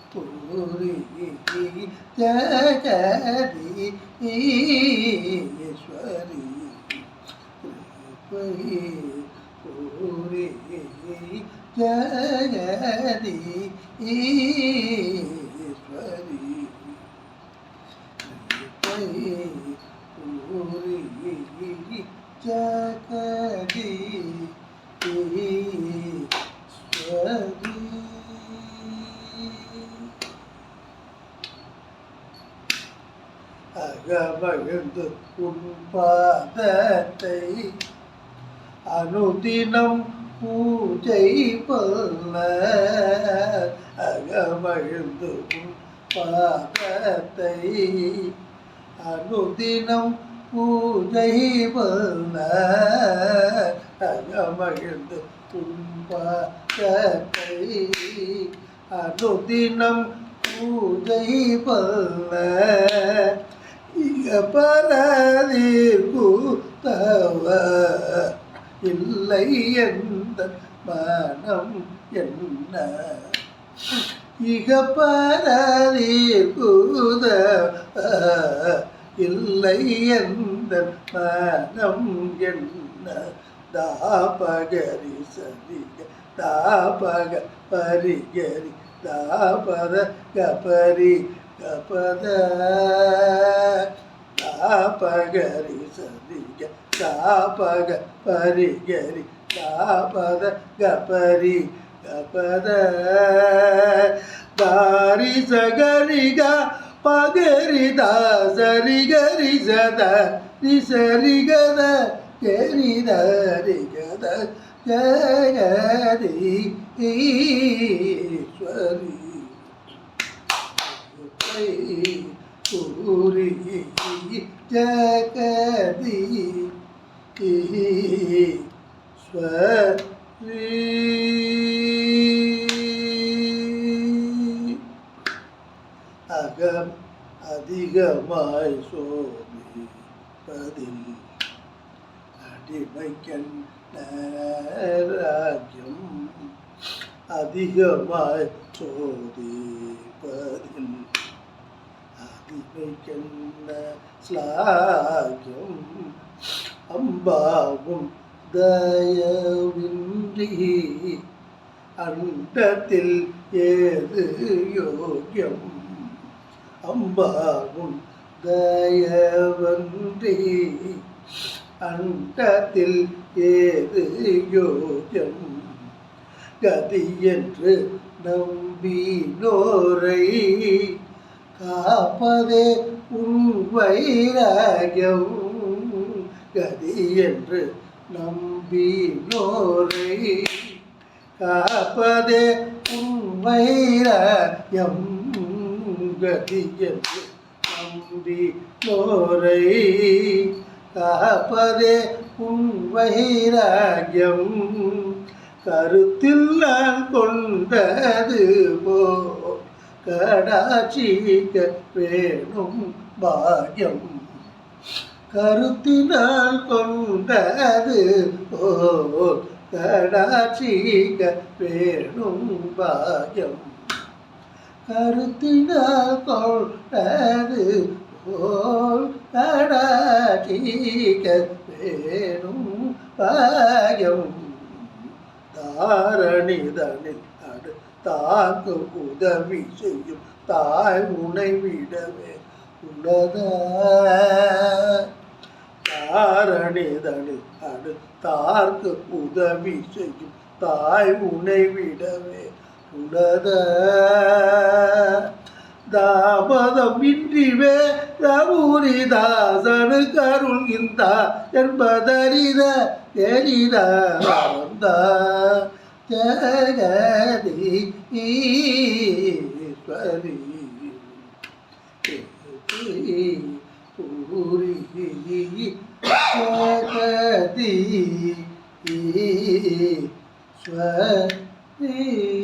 பூரி ஜகதீஸ்வரி பூரி ஜகதீஸ்வரி பூரி ஜகதீஸ்வரி பூரி ஜகதீஸ்வரி. அகமகிழ்ந்து உன் பாதத்தை அனுதினம் பூஜை பண்ண அகமகிழ்ந்து உன் பாதத்தை அனுதினம் பூஜை பண்ண அகமகிழ்ந்து உன் பாதத்தை அனுதினம் பூஜை பண்ண பரதீர்கூத்தவ இல்லை எந்த மனம் என்ன இக பரதீர்கூதவ இல்லை எந்த மனம் என்ன தாபகரி சரிக தாபக பரிகரி தாபத கபரி கபத தாபகரி சரிக தாபக பரிகரி தாபத கபரி கபத தாரி சகரிக பகரி தாசரி கரி சத நிசரிகத கரிதரிகத ஜகதீஸ்வரி பூரி ஜகதீஸ்வரி. அகம் அதிகமாய் சோதிப்பதில் அடிமைக்கண் ராஜ்யம் அதிகமாய் சோதிப்பதில் அடிமைக்கண் ஸ்லாகியம் அம்பாவும் தயவின்றி அண்டத்தில் ஏது யோகியம் அம்பாவும் தயவன்றி அண்டத்தில் ஏது யோகம் கதி என்று நம்பினோரை காப்பதே உன் வைராகியம் கதி என்று நம்பினோரை காப்பதே உன் வைராகியம் கதி என்று நம்பினோரை காப்பதே உன் வைராகியம் கருத்தில் நான் கொண்டது போ கடாட்சிக்க வேணும் பாக்யம் கருத்தினால் கொண்டது போ கடாட்சிக்க வேணும் பாக்யம் கருத்தினால் கொண்டது போல் கடாட்சிக்க வேணும் பாயம் தாரணிதனில் அடு தாக்கு உதவி செய்யும் தாய் உனை விடவே உள்ளத தாரணிதனில் அடு தாக்கு உதவி செய்யும் தாய் உனை விடவே உள்ளத தாமதம் இன்றிவே ரவுரிதாசனு கருள்கின்ற என்பதறித எரித வந்த ஜகதீஸ்வரி பூரி ஜகதீஸ்வரி. நீ